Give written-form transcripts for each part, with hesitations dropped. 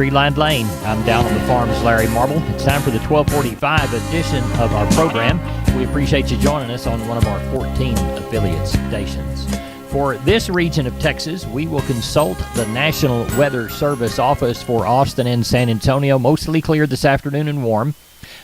Treeline Lane. I'm Down on the Farm's Larry Marble. It's time for the 1245 edition of our program. We appreciate you joining us on one of our 14 affiliate stations. For this region of Texas, we will consult the National Weather Service office for Austin and San Antonio. Mostly clear this afternoon and warm.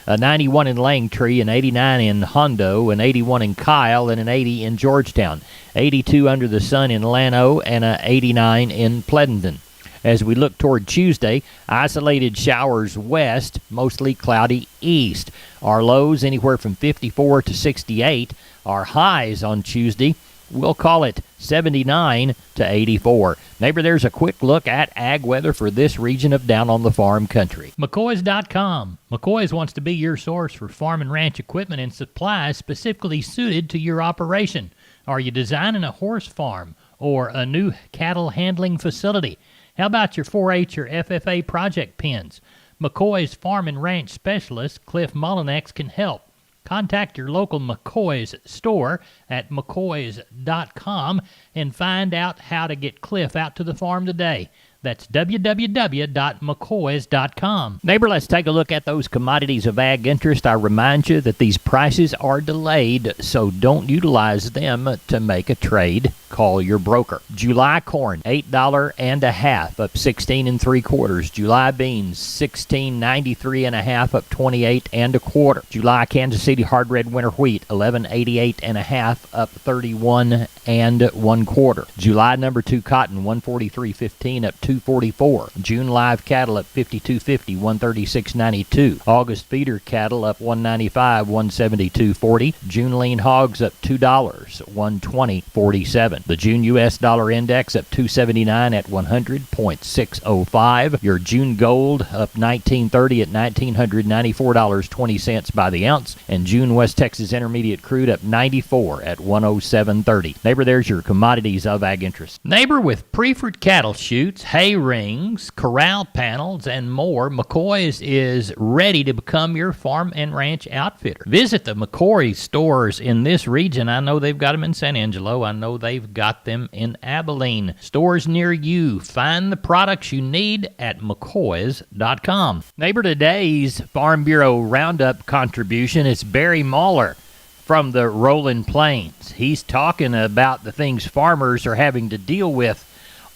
91 in Langtree, an 89 in Hondo, an 81 in Kyle, and an 80 in Georgetown. 82 under the sun in Llano, and an 89 in Pleasanton. As we look toward Tuesday, isolated showers west, mostly cloudy east. Our lows anywhere from 54 to 68. Our highs on Tuesday, we'll call it 79 to 84. Neighbor, there's a quick look at ag weather for this region of Down on the Farm country. McCoys.com. McCoys wants to be your source for farm and ranch equipment and supplies specifically suited to your operation. Are you designing a horse farm or a new cattle handling facility? How about your 4-H or FFA project pens? McCoy's Farm and Ranch Specialist, Cliff Mullinex, can help. Contact your local McCoy's store at McCoys.com and find out how to get Cliff out to the farm today. That's www.mccoys.com. Neighbor, let's take a look at those commodities of ag interest. I remind you that these prices are delayed, so don't utilize them to make a trade. Call your broker. July corn, $8.50, up 16 3/4. July beans, $16.93 1/2, up 28 1/4. July Kansas City hard red winter wheat, $11.88 1/2, up 31 1/4. July number 2 cotton, $143.15, up 2.44. June live cattle up 52.50, 136.92. August feeder cattle up 195, 172.40. June lean hogs up $2, 120.47. The June U.S. dollar index up 279 at 100.605. Your June gold up 1930 at $1,994.20 by the ounce. And June West Texas Intermediate crude up 94 at 107.30. Neighbor, there's your commodities of ag interest. Neighbor, with Preferred cattle chutes, hay rings, corral panels, and more, McCoy's is ready to become your farm and ranch outfitter. Visit the McCoy stores in this region. I know they've got them in San Angelo. I know they've got them in Abilene. Stores near you. Find the products you need at McCoys.com. Neighbor, today's Farm Bureau Roundup contribution is Barry Mahler from the Rolling Plains. He's talking about the things farmers are having to deal with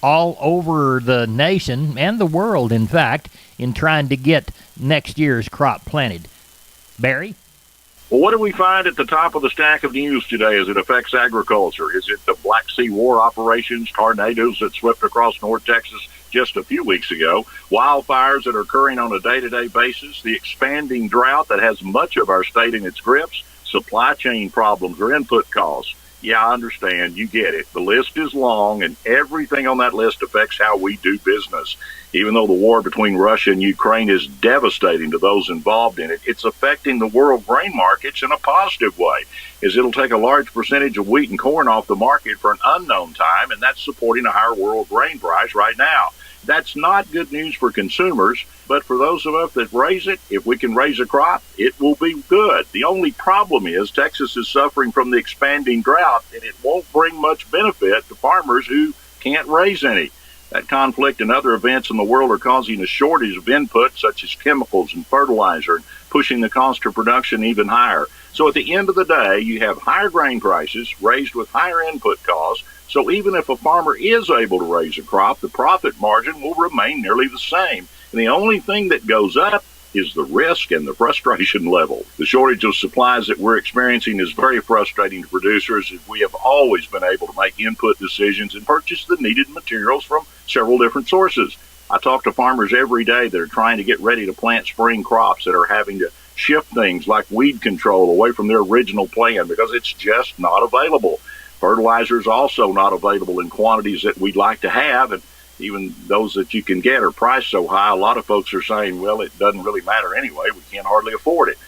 all over the nation and the world, in fact, in trying to get next year's crop planted. Barry? Well, what do we find at the top of the stack of news today as it affects agriculture? Is it the Black Sea War operations, tornadoes that swept across North Texas just a few weeks ago, wildfires that are occurring on a day-to-day basis, the expanding drought that has much of our state in its grips, supply chain problems or input costs? Yeah, I understand. You get it. The list is long, and everything on that list affects how we do business. Even though the war between Russia and Ukraine is devastating to those involved in it, it's affecting the world grain markets in a positive way, as it'll take a large percentage of wheat and corn off the market for an unknown time, and that's supporting a higher world grain price right now. That's not good news for consumers, but for those of us that raise it, if we can raise a crop, it will be good. The only problem is Texas is suffering from the expanding drought, and it won't bring much benefit to farmers who can't raise any. That conflict and other events in the world are causing a shortage of inputs such as chemicals and fertilizer, and pushing the cost of production even higher. So at the end of the day, you have higher grain prices raised with higher input costs. So even if a farmer is able to raise a crop, the profit margin will remain nearly the same. And the only thing that goes up is the risk and the frustration level. The shortage of supplies that we're experiencing is very frustrating to producers, as we have always been able to make input decisions and purchase the needed materials from several different sources. I talk to farmers every day that are trying to get ready to plant spring crops, that are having to shift things like weed control away from their original plan because it's just not available. Fertilizer is also not available in quantities that we'd like to have, and even those that you can get are priced so high, a lot of folks are saying, well, it doesn't really matter anyway. We can't hardly afford it.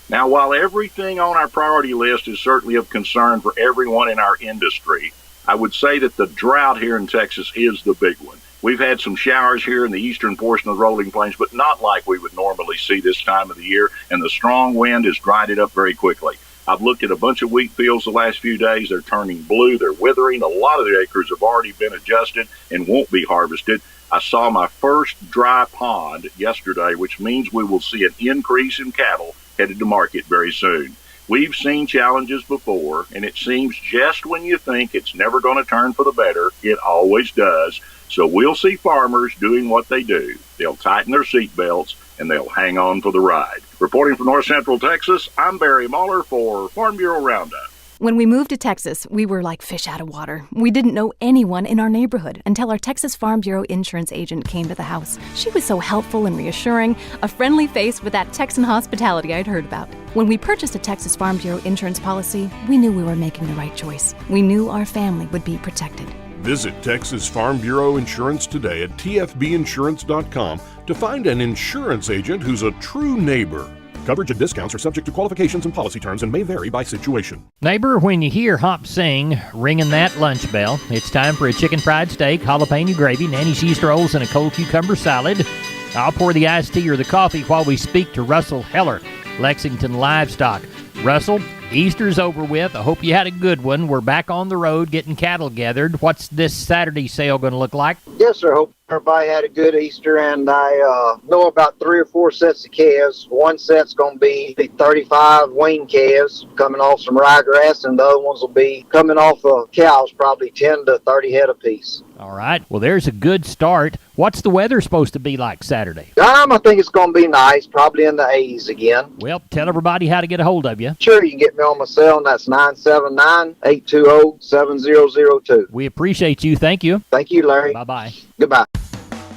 Now, while everything on our priority list is certainly of concern for everyone in our industry, I would say that the drought here in Texas is the big one. We've had some showers here in the eastern portion of the Rolling Plains, but not like we would normally see this time of the year, and the strong wind has dried it up very quickly. I've looked at a bunch of wheat fields the last few days. They're turning blue. They're withering. A lot of the acres have already been adjusted and won't be harvested. I saw my first dry pond yesterday, which means we will see an increase in cattle headed to market very soon. We've seen challenges before, and it seems just when you think it's never going to turn for the better, it always does. So we'll see farmers doing what they do. They'll tighten their seatbelts, and they'll hang on for the ride. Reporting from North Central Texas, I'm Barry Muller for Farm Bureau Roundup. When we moved to Texas, we were like fish out of water. We didn't know anyone in our neighborhood until our Texas Farm Bureau insurance agent came to the house. She was so helpful and reassuring, a friendly face with that Texan hospitality I'd heard about. When we purchased a Texas Farm Bureau insurance policy, we knew we were making the right choice. We knew our family would be protected. Visit Texas Farm Bureau Insurance today at tfbinsurance.com to find an insurance agent who's a true neighbor. Coverage and discounts are subject to qualifications and policy terms and may vary by situation. Neighbor, when you hear Hop sing, ringing that lunch bell, it's time for a chicken fried steak, jalapeno gravy, nanny cheese rolls, and a cold cucumber salad. I'll pour the iced tea or the coffee while we speak to Russell Heller, Lexington Livestock. Russell, Easter's over with. I hope you had a good one. We're back on the road getting cattle gathered. What's this Saturday sale going to look like? Yes, sir. Hope everybody had a good Easter, and I know about 3 or 4 sets of calves. One set's going to be 35 wean calves coming off some ryegrass, and the other ones will be coming off of cows, probably 10 to 30 head apiece. All right. Well, there's a good start. What's the weather supposed to be like Saturday? I think it's going to be nice, probably in the 80s again. Well, tell everybody how to get a hold of you. Sure, you can get me on my cell, and that's 979-820-7002. We appreciate you. Thank you. Thank you, Larry. Bye-bye. Goodbye.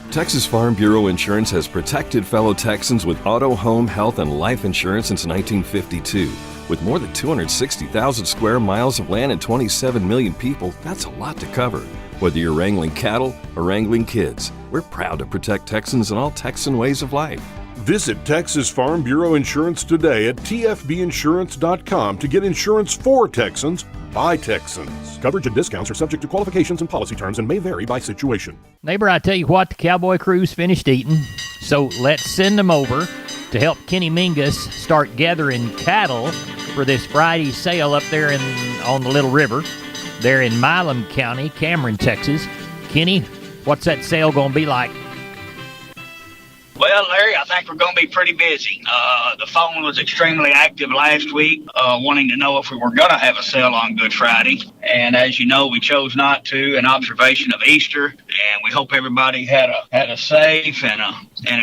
Texas Farm Bureau Insurance has protected fellow Texans with auto, home, health, and life insurance since 1952. With more than 260,000 square miles of land and 27 million people, that's a lot to cover. Whether you're wrangling cattle or wrangling kids, we're proud to protect Texans in all Texan ways of life. Visit Texas Farm Bureau Insurance today at tfbinsurance.com to get insurance for Texans by Texans. Coverage and discounts are subject to qualifications and policy terms and may vary by situation. Neighbor, I tell you what, the cowboy crew's finished eating, so let's send them over to help Kenny Mingus start gathering cattle for this Friday sale up there on the Little River. They're in Milam County, Cameron, Texas. Kenny, what's that sale going to be like? Well, Larry, I think we're going to be pretty busy. The phone was extremely active last week, wanting to know if we were going to have a sale on Good Friday. And as you know, we chose not to in observation of Easter. And we hope everybody had a safe and a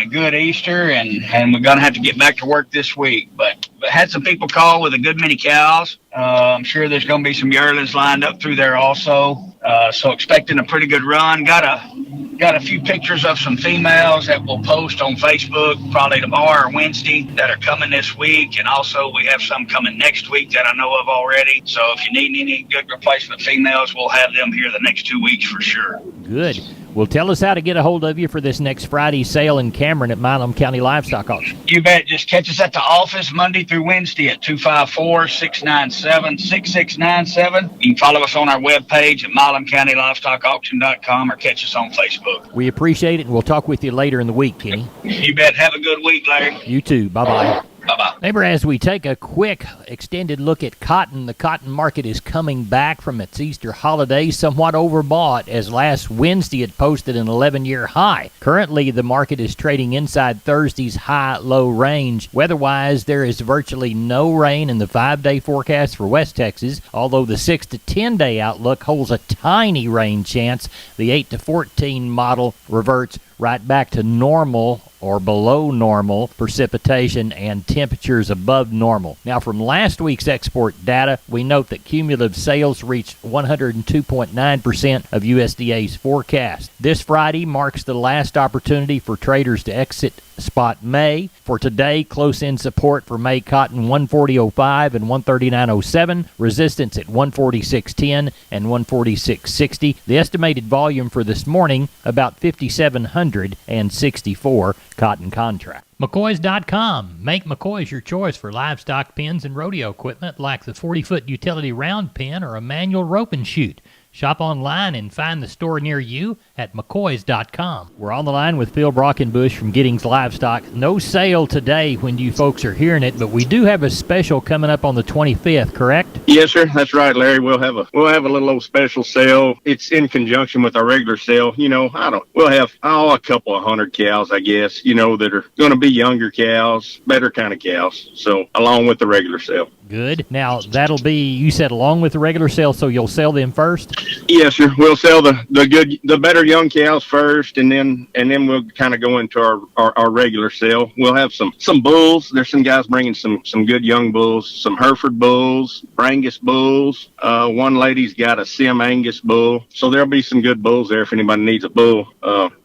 good Easter. And we're going to have to get back to work this week. But had some people call with a good many cows. I'm sure there's going to be some yearlings lined up through there also. So expecting a pretty good run. Got a few pictures of some females that we'll post on Facebook probably tomorrow or Wednesday that are coming this week. And also we have some coming next week that I know of already. So if you need any good replacement females, we'll have them here the next 2 weeks for sure. Good. Well, tell us how to get a hold of you for this next Friday sale in Cameron at Milam County Livestock Auction. You bet. Just catch us at the office Monday through Wednesday at 254-697-6697. You can follow us on our webpage at milamcountylivestockauction.com or catch us on Facebook. We appreciate it, and we'll talk with you later in the week, Kenny. You bet. Have a good week, Larry. You too. Bye-bye. Bye-bye. Neighbor, as we take a quick extended look at cotton, the cotton market is coming back from its Easter holiday, somewhat overbought, as last Wednesday it posted an 11-year high. Currently, the market is trading inside Thursday's high-low range. Weather-wise, there is virtually no rain in the 5-day forecast for West Texas, although the 6 to 10-day outlook holds a tiny rain chance. The 8 to 14 model reverts right back to normal or below normal precipitation and temperatures above normal. Now, from last week's export data, we note that cumulative sales reached 102.9% of USDA's forecast. This Friday marks the last opportunity for traders to exit spot May. For today, close-in support for May cotton 140.05 and 139.07, resistance at 146.10 and 146.60. The estimated volume for this morning, about 5,764 cotton contract. McCoys.com. Make McCoys your choice for livestock pens and rodeo equipment like the 40-foot utility round pen or a manual rope and chute. Shop online and find the store near you at McCoys.com. We're on the line with Phil Brockenbush from Giddings Livestock. No sale today when you folks are hearing it, but we do have a special coming up on the 25th, correct? Yes, sir. That's right, Larry. We'll have a little old special sale. It's in conjunction with our regular sale. We'll have a couple of 100 cows, I guess, that are going to be younger cows, better kind of cows. So along with the regular sale. Good. Now, that'll be, you said, along with the regular sale, so you'll sell them first? Yes, sir. We'll sell the better young cows first, and then we'll kind of go into our regular sale. We'll have some bulls. There's some guys bringing some good young bulls, some Hereford bulls, Angus bulls. One lady's got a Sim Angus bull. So there'll be some good bulls there if anybody needs a bull.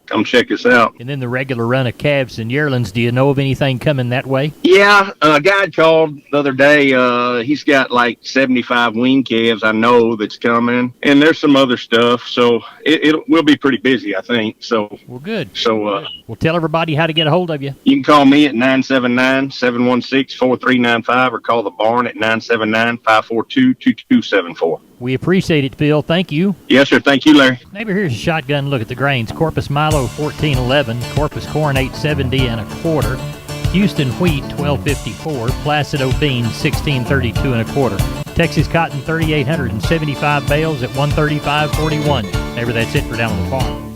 Come check us out. And then the regular run of calves and yearlings. Do you know of anything coming that way? Yeah, a guy called the other day. He's got like 75 wean calves I know that's coming, and there's some other stuff. So we'll be pretty busy, I think. So well, good. So we'll tell everybody how to get a hold of you. You can call me at 979-716-4395 or call the barn at 979-542-2274. We appreciate it, Phil. Thank you. Yes, sir. Thank you, Larry. Neighbor, here's a shotgun look at the grains. Corpus Milo 1411, Corpus Corn 870 and a quarter, Houston Wheat 1254, Placido Beans 1632 and a quarter, Texas Cotton 3,875 bales at 135.41. Neighbor, that's it for Down on the Farm.